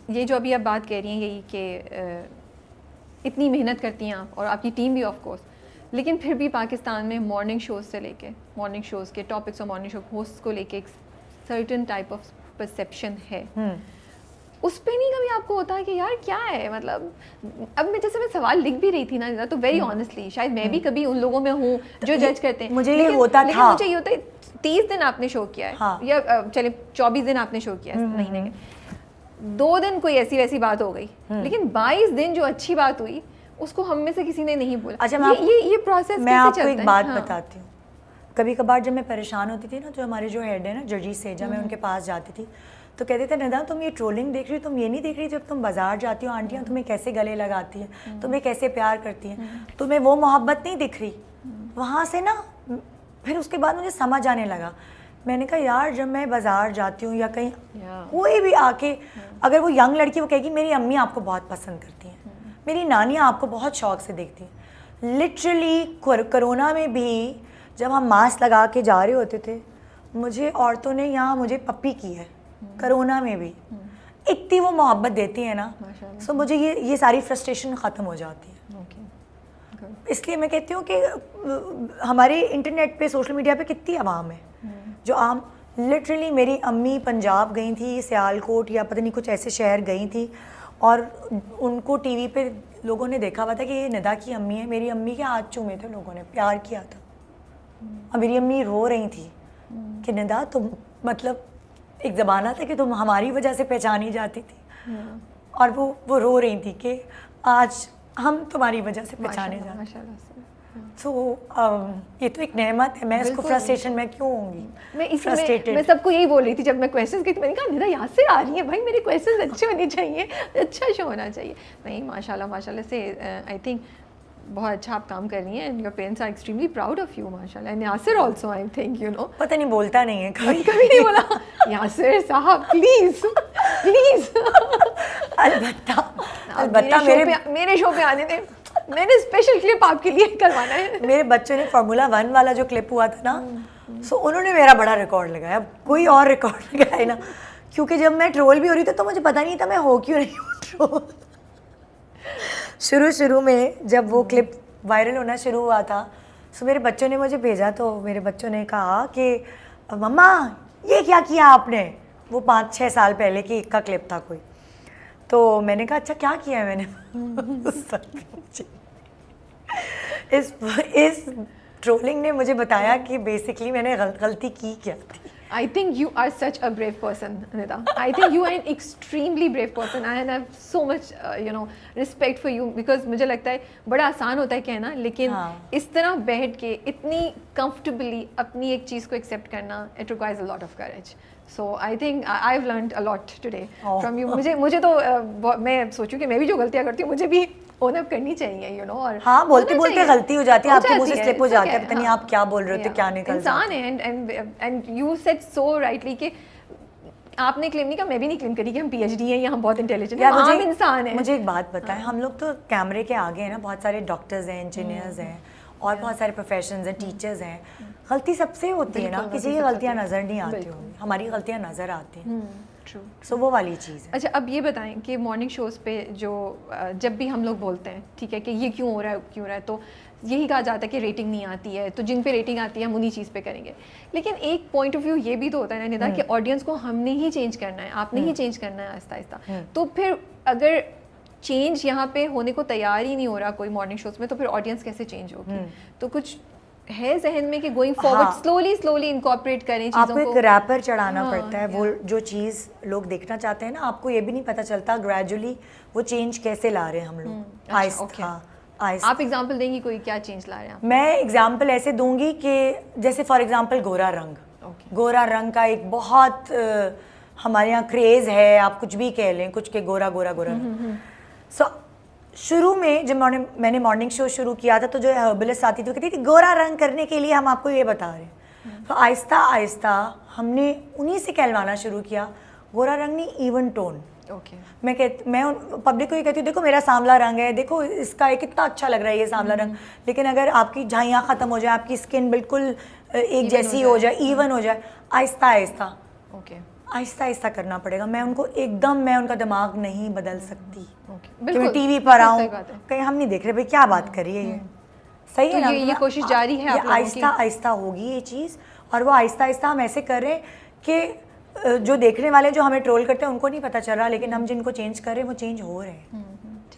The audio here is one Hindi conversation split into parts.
ये जो अभी आप बात कह रही हैं यही कि इतनी मेहनत करती हैं आप और आपकी टीम भी ऑफ कोर्स, लेकिन फिर भी पाकिस्तान में मॉर्निंग शोज़ से लेके मॉर्निंग शोज़ के टॉपिक्स और मॉर्निंग शो होस्ट को लेके एक सर्टेन टाइप ऑफ परसेप्शन है। उस पे नहीं कभी आपको होता है कि यार क्या है, मतलब अब मैं जैसे मैं सवाल लिख भी रही थी ना तो वेरी ऑनेस्टली शायद मैं भी कभी उन लोगों में हूँ जो जज करते हैं, मुझे ये होता लेकिन था। मुझे ये होता है 30 दिन आपने शो किया है, हाँ। या चले 24 दिन आपने शो किया है महीने के, 2 दिन कोई ऐसी वैसी बात हो गई, लेकिन 22 दिन जो अच्छी बात हुई उसको हम में से किसी ने नहीं बोला। अच्छा, ये प्रोसेस मैं आपको एक बात हाँ। बताती हूँ। कभी कभार जब मैं परेशान होती थी ना, जो हमारे जो हेड है ना जर्जी सेजा, मैं उनके पास जाती थी तो कहते थे निदा तुम ये ट्रोलिंग देख रही हो, तुम ये नहीं देख रही जब तुम बाजार जाती हो आंटियाँ तुम्हें कैसे गले लगाती हैं, तुम्हें कैसे प्यार करती हैं, तुम्हें वो मोहब्बत नहीं दिख रही। वहाँ से ना फिर उसके बाद मुझे समझ आने लगा। मैंने कहा यार जब मैं बाजार जाती हूँ या कहीं कोई भी आके अगर वो यंग लड़की वो कहेगी मेरी अम्मी आपको बहुत पसंद करती हैं, मेरी नानियाँ आपको बहुत शौक से देखती हैं। लिटरली कोरोना में भी जब हम मास्क लगा के जा रहे होते थे, मुझे औरतों ने यहाँ मुझे पप्पी की है कोरोना में भी, इतनी वो मोहब्बत देती है ना। सो मुझे ये सारी फ्रस्ट्रेशन ख़त्म हो जाती है। इसलिए मैं कहती हूँ कि हमारे इंटरनेट पे सोशल मीडिया पे कितनी आवाम है जो आम लिटरली, मेरी अम्मी पंजाब गई थी, सियालकोट या पता नहीं कुछ ऐसे शहर गई थी और उनको टीवी पे लोगों ने देखा हुआ था कि ये निदा की अम्मी है। मेरी अम्मी के हाथ चूमे थे लोगों ने, प्यार किया था। और मेरी अम्मी रो रही थी कि निदा तुम, मतलब एक ज़माना था कि तुम हमारी वजह से पहचानी जाती थी, और वो रो रही थी कि आज हम तुम्हारी वजह से पहचाने जाते हैं। तो ये तो एक नेमत है। मैं इसको फ्रस्ट्रेशन में क्यों होंगी, मैं सबको यही बोल रही थी जब मैं क्वेश्चंस की, तो मैंने कहा निदा यहाँ से आ रही है भाई, मेरे क्वेश्चंस अच्छे होने चाहिए, अच्छा शो होना चाहिए। नहीं माशाल्लाह से आई थिंक बहुत अच्छा आप काम कर रही हैं and your parents are extremely proud of you माशाल्लाह, and Yasir also I think you know. पता नहीं बोलता नहीं है कभी नहीं बोला यासिर साहब प्लीज प्लीज। अलबत्ता मेरे शो पे आने दें, मैंने स्पेशल क्लिप आपके लिए करवाना है। मेरे बच्चों ने फार्मूला 1 वाला जो क्लिप हुआ था ना, सो उन्होंने मेरा बड़ा रिकॉर्ड लगाया, कोई और रिकॉर्ड लगाए ना, क्योंकि जब मैं ट्रोल भी हो रही थी तो मुझे पता नहीं था मैं हो क्यों रही हूँ ट्रोल। शुरू में जब वो क्लिप वायरल होना शुरू हुआ था, सो मेरे बच्चों ने मुझे भेजा, तो मेरे बच्चों ने कहा कि मम्मा ये क्या किया आपने। वो 5-6 साल पहले की का क्लिप था कोई, तो मैंने कहा अच्छा क्या किया है मैंने। इस ट्रोलिंग ने मुझे बताया कि बेसिकली मैंने गलती की क्या थी। I think you are such a brave person, Nida. I think you are an extremely brave person and I have so much, respect for you because मुझे लगता है बड़ा आसान होता है कहना, लेकिन इस तरह बैठ के इतनी comfortably अपनी एक चीज़ को accept करना, it requires a lot of courage. So I think I've learned a lot today from you. मुझे तो मैं सोचूं कि मैं भी जो गलतियाँ करती हूँ मुझे भी ओन अप करनी चाहिए, यू नो। और हाँ, बोलते गलती हो जाती है, आपके मुंह से स्लिप हो जाता है, पता नहीं आप क्या बोल रहे हो, क्या निकल इंसान है। And you said so rightly कि आपने क्लेम नहीं किया, मैं भी नहीं क्लेम करी कि हम पीएचडी हैं या हम बहुत इंटेलिजेंट हैं, हम इंसान हैं। मुझे एक बात बताएं, हम लोग तो कैमरे के आगे हैं ना, बहुत सारे डॉक्टर्स हैं, इंजीनियर्स हैं और बहुत सारे प्रोफेशंस हैं, टीचर्स हैं। गलती सबसे होती है ना, किसी की गलतियाँ नज़र नहीं आती होंगी, हमारी गलतियाँ नज़र आती हैं। सो वो वाली चीज़ है। अच्छा, अब ये बताएं कि मॉर्निंग शोज़ पे जो जब भी हम लोग बोलते हैं ठीक है कि ये क्यों हो रहा है, तो यही कहा जाता है कि रेटिंग नहीं आती है, तो जिन पे रेटिंग आती है हम उन्हीं चीज़ पे करेंगे। लेकिन एक पॉइंट ऑफ व्यू ये भी तो होता है ना निदा कि ऑडियंस को हमने ही चेंज करना है, आपने ही चेंज करना है आहिस्ता आहिस्ता। तो फिर अगर चेंज यहाँ पे होने को तैयार ही नहीं हो रहा कोई मॉर्निंग शोज़ में, तो फिर ऑडियंस कैसे चेंज होगी? तो कुछ है जहन में कि गोइंग फॉरवर्ड स्लोली इनकॉर्पोरेट करें चीज़ों को? आपको एक रैपर चढ़ाना पड़ता है, वो जो चीज़ लोग देखना चाहते हैं ना, आपको ये भी नहीं पता चलता ग्रेजुअली वो चेंज कैसे ला रहे हैं हम लोग, आहिस्ता। आप एग्जांपल देंगी कोई, क्या चेंज ला रहे हैं आप? मैं एग्जांपल ऐसे दूंगी कि जैसे फॉर एग्जांपल गोरा रंग, गोरा रंग का एक बहुत हमारे यहाँ क्रेज़ है, आप कुछ भी कह लें, कुछ के गोरा गोरा गोरा। सो शुरू में जब मैंने मॉर्निंग शो शुरू किया था, तो जो हर्बलिस्ट आती थी वो कहती थी गोरा रंग करने के लिए हम आपको ये बता रहे हैं। तो आहिस्ता आहिस्ता हमने उन्हीं से कहलवाना शुरू किया, गोरा रंग नहीं, इवन टोन। मैं पब्लिक को ये कहती हूँ देखो मेरा सांवला रंग है, देखो इसका कितना अच्छा लग रहा है ये सांवला रंग, लेकिन अगर आपकी झाइयाँ ख़त्म हो जाए, आपकी स्किन बिल्कुल एक जैसी हो जाए, इवन हो जाए, आहिस्ता आहिस्ता आहिस्ता आहिस्ता करना पड़ेगा। मैं उनका दिमाग नहीं बदल सकती कि बिल्कुल मैं टीवी पर आऊँ, सही बात है। कहीं हम नहीं देख रहे भाई क्या बात कर रही है ये, सही है तो ना। ये कोशिश जारी है आप लोगों की? आहिस्ता आहिस्ता होगी ये चीज़, और वो आहिस्ता आहिस्ता हम ऐसे कर रहे हैं कि जो देखने वाले जो हमें ट्रोल करते हैं उनको नहीं पता चल रहा, लेकिन हम जिनको चेंज कर रहे हैं वो चेंज हो रहे हैं।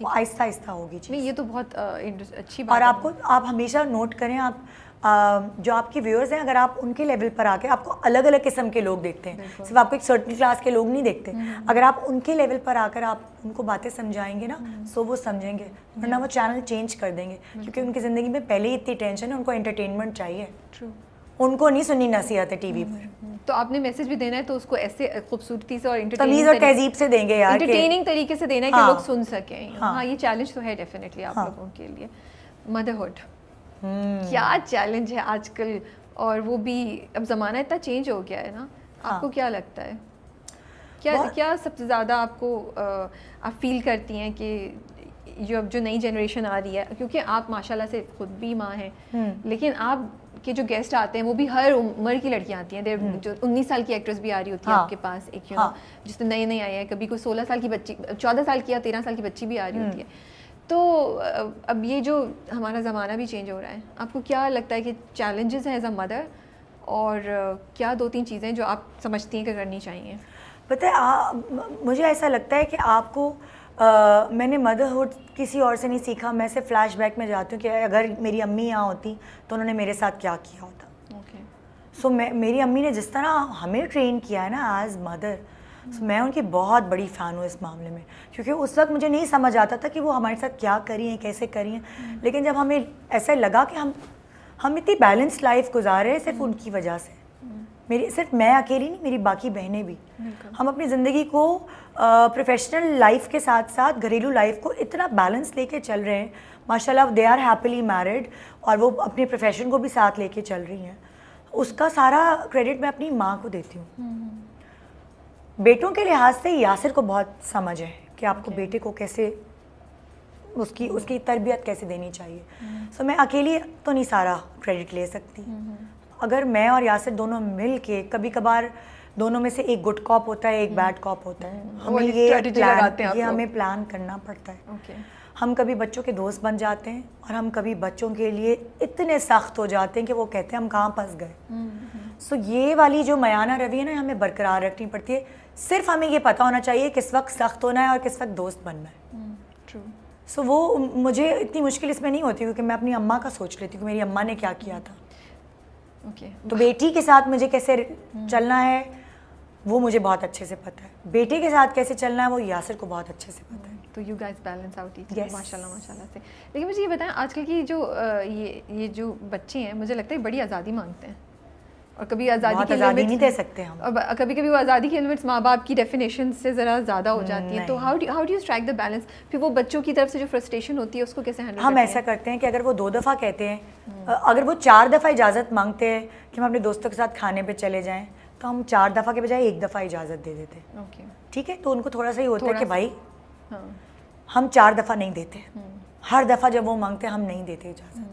वो आहिस्ता आहिस्ता होगी चीज़। नहीं, ये तो बहुत अच्छी बात और है। आप हमेशा नोट करें, आप जो आपके व्यूअर्स हैं, अगर आप उनके लेवल पर आके, आपको अलग अलग किस्म के लोग देखते हैं, सिर्फ आपको एक सर्टेन क्लास के लोग नहीं देखते। अगर आप उनके लेवल पर आकर आप उनको बातें समझाएंगे ना, सो वो समझेंगे, वरना वो चैनल चेंज कर देंगे, क्योंकि उनकी ज़िंदगी में पहले ही इतनी टेंशन है, उनको एंटरटेनमेंट चाहिए। ट्रू। उनको नहीं सुननी नसीहतें टीवी पर। तो आपने मैसेज भी देना है तो उसको ऐसे खूबसूरती से और तमीज़ और तहजीब से देंगे यार, एंटरटेनिंग तरीके से देना है कि हाँ, लोग सुन सकें। हाँ, हाँ, ये चैलेंज तो है डेफिनेटली आप हाँ, लोगों के लिए। मदरहुड क्या चैलेंज है आजकल, और वो भी अब ज़माना इतना चेंज हो गया है ना, आपको क्या लगता है, क्या सबसे ज़्यादा आपको आप फील करती हैं कि जो नई जनरेशन आ रही है, क्योंकि आप माशाल्लाह से खुद भी माँ हैं, लेकिन आप के जो गेस्ट आते हैं वो भी हर उम्र की लड़कियां आती हैं। जो 19 साल की एक्ट्रेस भी आ रही होती है आपके पास, एक जिसने नए नए आए हैं, कभी कोई 16 साल की बच्ची, 14 साल की या 13 साल की बच्ची भी आ रही होती है। तो अब ये जो हमारा ज़माना भी चेंज हो रहा है, आपको क्या लगता है कि चैलेंजेस हैं एज अ मदर, और क्या 2-3 चीज़ें जो आप समझती हैं कि करनी चाहिए? पता है मुझे ऐसा लगता है कि आपको मैंने मदरहुड किसी और से नहीं सीखा। मैं से फ्लैशबैक में जाती हूँ कि अगर मेरी अम्मी यहाँ होती तो उन्होंने मेरे साथ क्या किया होता। सो मेरी अम्मी ने जिस तरह हमें ट्रेन किया है ना एज मदर, मैं उनकी बहुत बड़ी फ़ैन हूँ इस मामले में, क्योंकि उस वक्त मुझे नहीं समझ आता था कि वो हमारे साथ क्या करी हैं, कैसे करी हैं, लेकिन जब हमें ऐसा लगा कि हम इतनी बैलेंस्ड लाइफ गुजार रहे हैं सिर्फ उनकी वजह से। सिर्फ मैं अकेली नहीं, मेरी बाकी बहनें भी। हम अपनी ज़िंदगी को प्रोफेशनल लाइफ के साथ साथ घरेलू लाइफ को इतना बैलेंस लेके चल रहे हैं, माशाल्लाह दे आर हैप्पीली मैरिड, और वो अपने प्रोफेशन को भी साथ लेके चल रही हैं। उसका सारा क्रेडिट मैं अपनी माँ को देती हूँ। बेटों के लिहाज से यासिर को बहुत समझ है कि आपको बेटे को कैसे उसकी तरबियत कैसे देनी चाहिए। सो मैं अकेली तो नहीं सारा क्रेडिट ले सकती। अगर मैं और यासिर दोनों मिल के, कभी कभार दोनों में से एक गुड कॉप होता है, एक बैड कॉप होता है, हमें प्लान करना पड़ता है। हम कभी बच्चों के दोस्त बन जाते हैं, और हम कभी बच्चों के लिए इतने सख्त हो जाते हैं कि वो कहते हैं हम कहाँ फंस गए। सो ये वाली जो मयाना रवि है ना, हमें बरकरार रखनी पड़ती है। सिर्फ हमें ये पता होना चाहिए किस वक्त सख्त होना है और किस वक्त दोस्त बनना है। सो वो मुझे इतनी मुश्किल इसमें नहीं होती, क्योंकि मैं अपनी अम्मा का सोच लेती हूँ कि मेरी अम्मा ने क्या किया था। तो बेटी के साथ मुझे कैसे चलना है वो मुझे बहुत अच्छे से पता है, बेटे के साथ कैसे चलना है वो यासिर को बहुत अच्छे से पता है। तो you guys balance out each other, माशाल्लाह से। लेकिन मुझे ये बताएं, आजकल की जो ये जो बच्चे हैं, मुझे लगता है बड़ी आज़ादी मांगते हैं, और कभी आज़ादी की लिमिट्स नहीं दे सकते हम, और कभी कभी वो आज़ादी की लिमिट्स माँ बाप की डेफिनेशन से ज़रा ज़्यादा हो जाती है। तो how do you strike the balance? फिर वो बच्चों की तरफ से जो फ्रस्ट्रेशन होती है उसको कैसे हैंडल? हम ऐसा करते हैं कि अगर वो 2 दफ़ा कहते हैं, अगर वो 4 दफ़ा इजाज़त मांगते हैं कि हम अपने दोस्तों के साथ खाने पे चले जाएं, तो हम 4 दफ़ा के बजाय 1 दफ़ा इजाज़त दे देते हैं। ठीक है, तो उनको थोड़ा सा ही होता है कि भाई हम 4 दफ़ा नहीं देते, हर दफ़ा जब वो मांगते हैं हम नहीं देते इजाज़त।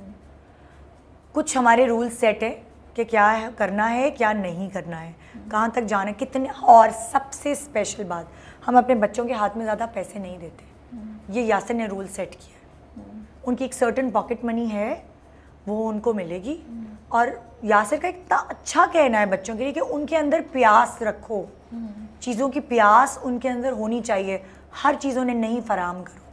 कुछ हमारे रूल्स सेट है कि क्या करना है, क्या नहीं करना है, कहाँ तक जाना है, कितने। और सबसे स्पेशल बात, हम अपने बच्चों के हाथ में ज़्यादा पैसे नहीं देते। ये यासिर ने रूल सेट किया। उनकी एक सर्टेन पॉकेट मनी है, वो उनको मिलेगी। और यासिर का इतना अच्छा कहना है बच्चों के लिए कि उनके अंदर प्यास रखो, चीज़ों की प्यास उनके अंदर होनी चाहिए, हर चीज़ उन्हें नहीं फराम करो।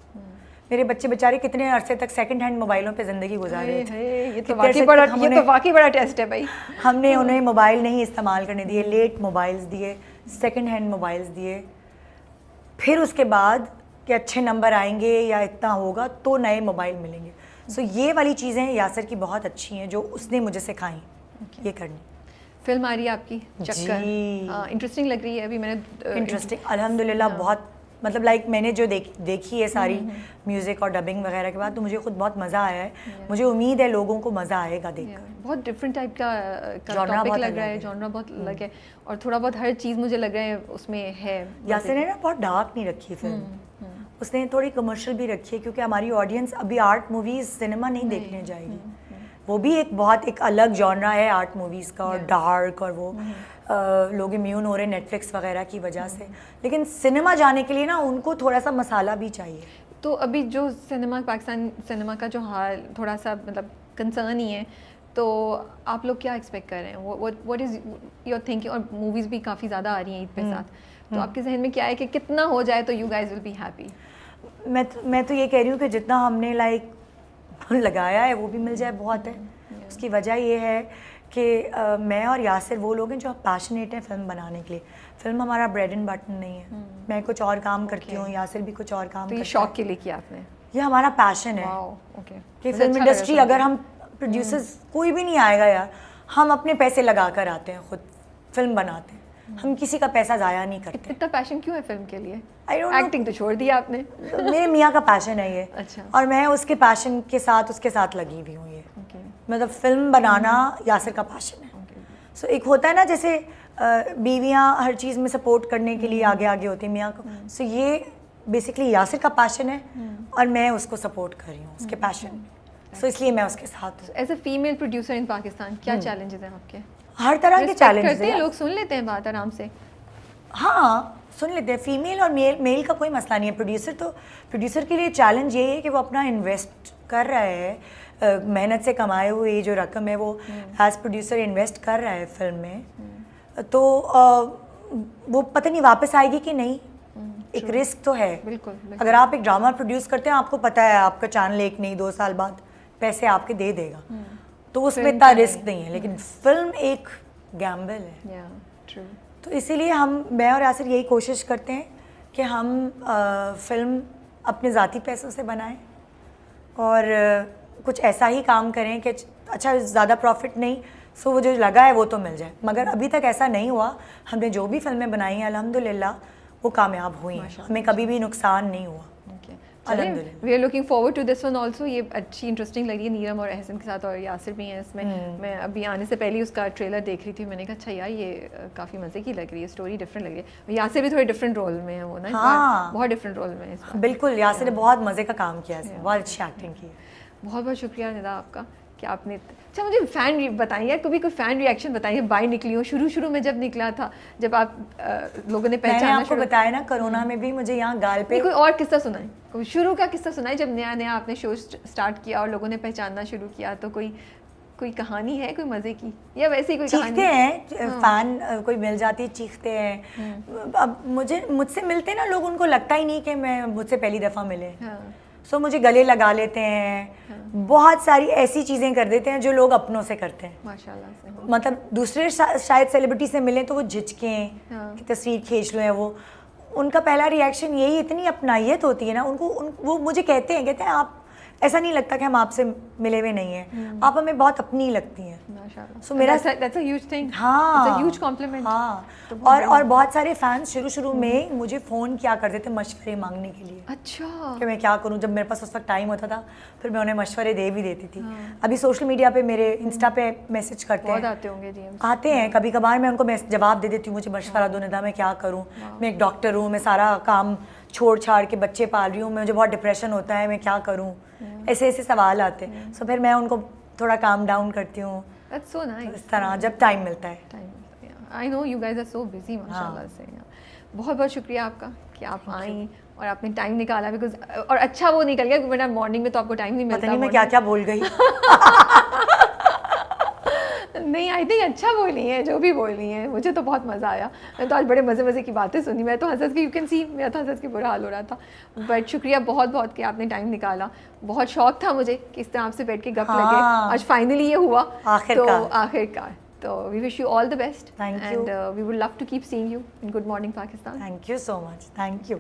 मेरे बच्चे बेचारे कितने अरसे तक सेकंड हैंड मोबाइलों पे ज़िंदगी गुजार रहे थे। ये तो वाकई बड़ा टेस्ट है भाई। हमने उन्हें मोबाइल नहीं इस्तेमाल करने दिए, लेट मोबाइल्स दिए, सेकंड हैंड मोबाइल्स दिए। फिर उसके बाद कि अच्छे नंबर आएंगे या इतना होगा तो नए मोबाइल मिलेंगे। सो ये वाली चीज़ें यासिर की बहुत अच्छी हैं जो उसने मुझे सिखाई ये करनी। फिल्म आ रही है आपकी चक्कर, इंटरेस्टिंग लग रही है। अभी मैंने इंटरेस्टिंग अल्हम्दुलिल्लाह बहुत, मतलब लाइक मैंने जो देखी है सारी म्यूज़िक और डबिंग वगैरह के बाद, तो मुझे खुद बहुत मज़ा आया है। मुझे उम्मीद है लोगों को मज़ा आएगा देखकर। बहुत डिफरेंट टाइप का टॉपिक लग रहा है, जॉनरा बहुत अलग है, और थोड़ा बहुत हर चीज़ मुझे लग रहा है उसमें है। यासिर ने ना बहुत डार्क नहीं रखी फिल्म, उसने थोड़ी कमर्शियल भी रखी है, क्योंकि हमारी ऑडियंस अभी आर्ट मूवीज़ सिनेमा नहीं देखने जाएगी। वो भी एक बहुत एक अलग जॉनरा है आर्ट मूवीज़ का, और डार्क, और वो लोग इम्यून हो रहे नेटफ्लिक्स वगैरह की वजह से, लेकिन सिनेमा जाने के लिए ना उनको थोड़ा सा मसाला भी चाहिए। तो अभी जो सिनेमा, पाकिस्तान सिनेमा का जो हाल थोड़ा सा मतलब कंसर्न ही है, तो आप लोग क्या एक्सपेक्ट कर रहे हैं? What is your thinking? और मूवीज़ भी काफ़ी ज़्यादा आ रही हैं ईद पे साथ, तो आपके जहन में क्या है कि कितना हो जाए तो you guys will be happy? मैं तो ये कह रही हूँ कि जितना हमने लाइक लगाया है वो भी मिल जाए बहुत है। उसकी वजह ये है कि मैं और यासिर वो लोग हैं जो पैशनेट हैं फिल्म बनाने के लिए। फिल्म हमारा ब्रेड एंड बटर नहीं है। मैं कुछ और काम करती हूँ, यासिर भी कुछ और काम तो ये करता शौक है। के लिए किया आपने? ये हमारा पैशन है कि मुझे फिल्म अच्छा इंडस्ट्री, लगा अगर हम प्रोड्यूसर्स कोई भी नहीं आएगा यार, हम अपने पैसे लगा कर आते हैं, खुद फिल्म बनाते हैं, हम किसी का पैसा ज़ाया नहीं करते। इतना पैशन क्यों है फिल्म के लिए? आई डोंट नो, एक्टिंग तो छोड़ दिया आपने। मेरे मियाँ का पैशन है ये। अच्छा। और मैं उसके पैशन के साथ उसके साथ लगी हुई हूँ। ये मतलब फिल्म बनाना यासिर का पैशन है। सो एक होता है ना जैसे बीवियाँ हर चीज़ में सपोर्ट करने के लिए आगे आगे होती हैं मियाँ को, सो ये बेसिकली यासिर का पैशन है और मैं उसको सपोर्ट कर रही हूँ उसके पैशन में। सो इसलिए मैं उसके साथ हूँ। As a female producer in Pakistan क्या चैलेंजेस हैं आपके? हर तरह के Respect चैलेंजेस करते हैं हैं। लोग, सुन लेते हैं बात आराम से? हाँ सुन लेते हैं। फीमेल और मेल का कोई मसला नहीं है। प्रोड्यूसर के लिए चैलेंज ये है कि वो अपना इन्वेस्ट कर रहा है, मेहनत से कमाए हुए जो रकम है वो एज प्रोड्यूसर इन्वेस्ट कर रहा है फिल्म में, तो वो पता नहीं वापस आएगी कि नहीं। एक रिस्क तो है। बिल्कुल। अगर आप एक ड्रामा प्रोड्यूस करते हैं, आपको पता है आपका चैनल 1 नहीं 2 साल बाद पैसे आपके दे देगा, तो उसमें इतना रिस्क नहीं है। लेकिन फिल्म एक गैम्बल है। तो इसीलिए मैं और यासिर यही कोशिश करते हैं कि हम फिल्म अपने ज़ाती पैसों से बनाएं और कुछ ऐसा ही काम करें कि अच्छा ज़्यादा प्रॉफिट नहीं, सो वो जो लगा है वो तो मिल जाए। मगर अभी तक ऐसा नहीं हुआ। हमने जो भी फिल्में बनाई हैं अल्हम्दुलिल्लाह वो कामयाब हुई हैं, हमें कभी भी नुकसान नहीं हुआ। We are looking forward to this one also. ये अच्छी इंटरेस्टिंग लग रही है नीरम और एहसन के साथ, और यासिर भी हैं इसमें। मैं अभी आने से पहले उसका ट्रेलर देख रही थी, मैंने कहा अच्छा यार ये काफ़ी मज़े की लग रही है, स्टोरी डिफरेंट लग रही है। यासिर भी थोड़े डिफरेंट रोल में है वो ना, हाँ। बहुत डिफरेंट रोल में है। बिल्कुल, यासिर ने बहुत मज़े का काम किया है, बहुत अच्छी एक्टिंग की। बहुत बहुत शुक्रिया निदा आपका कि आपने। अच्छा मुझे फ़ैन बताइए यार, कभी कोई फ़ैन रिएक्शन बताइए। बाई निकली हो शुरू में जब निकला था, जब आप लोगों ने पहचाना? मैंने आपको बताया ना कोरोना में भी मुझे यहाँ गाल पे। कोई और किस्सा सुनाए, कोई शुरू का किस्सा सुनाए जब नया आपने शो स्टार्ट किया और लोगों ने पहचानना शुरू किया, तो कोई कहानी है कोई मज़े की, या वैसे ही कोई चीखते हैं फ़ैन, कोई मिल जाती है चीखते हैं। अब मुझसे मिलते हैं ना लोग, उनको लगता ही नहीं कि मैं मुझसे पहली दफ़ा मिले। सो मुझे गले लगा लेते हैं, बहुत सारी ऐसी चीज़ें कर देते हैं जो लोग अपनों से करते हैं माशाल्लाह से। मतलब दूसरे शायद सेलिब्रिटी से मिलें तो वो झिझकें कि तस्वीर खींच लो है, उनका पहला रिएक्शन यही, इतनी अपनाइयत होती है ना उनको। वो मुझे कहते हैं आप, ऐसा नहीं लगता कि हम आपसे मिले हुए नहीं हैं, आप हमें बहुत अपनी लगती हैं माशाल्लाह। सो मेरा that's a huge thing, हाँ, it's a huge compliment। हाँ, और बहुत सारे फैंस शुरू में मुझे फ़ोन किया करते थे मशवरे मांगने के लिए। अच्छा, कि मैं क्या करूं, जब मेरे पास उस वक्त टाइम होता था फिर मैं उन्हें मशवरे दे भी देती थी। अभी सोशल मीडिया पे मेरे इंस्टा पे मैसेज करते हैं, आते होंगे डीएम, आते हैं कभी कभार। मैं उनको जवाब दे देती हूँ, मुझे मशवरा दो निदा, मैं क्या करूँ, मैं एक डॉक्टर हूँ, मैं सारा काम छोड़ छाड़ के बच्चे पाल रही हूँ, मुझे बहुत डिप्रेशन होता है, मैं क्या करूँ, ऐसे सवाल आते हैं। सो फिर मैं उनको थोड़ा काम डाउन करती हूँ। That's so nice। इस तरह जब टाइम मिलता है। I know you guys are so busy माशाल्लाह से। बहुत बहुत शुक्रिया आपका कि आप आई और आपने टाइम निकाला, बिकॉज और अच्छा वो निकल गया, वरना मॉर्निंग में तो आपको टाइम नहीं मिलता। पता नहीं मैं क्या क्या बोल गई। नहीं, आई थिंक अच्छा बोली है, जो भी बोली है, मुझे तो बहुत मज़ा आया। मैं तो आज बड़े मज़े की बातें सुनी, मैं तो हंस के, यू कैन सी मेरा तो हंस के बुरा हाल हो रहा था। बट शुक्रिया बहुत बहुत कि आपने टाइम निकाला। बहुत शौक था मुझे कि इस तरह आपसे बैठ के गप लगे, आज फाइनली ये हुआ आखिरकार। तो we wish you all the best, thank you, and we would love to keep seeing you in good morning Pakistan. Thank you so much, thank you.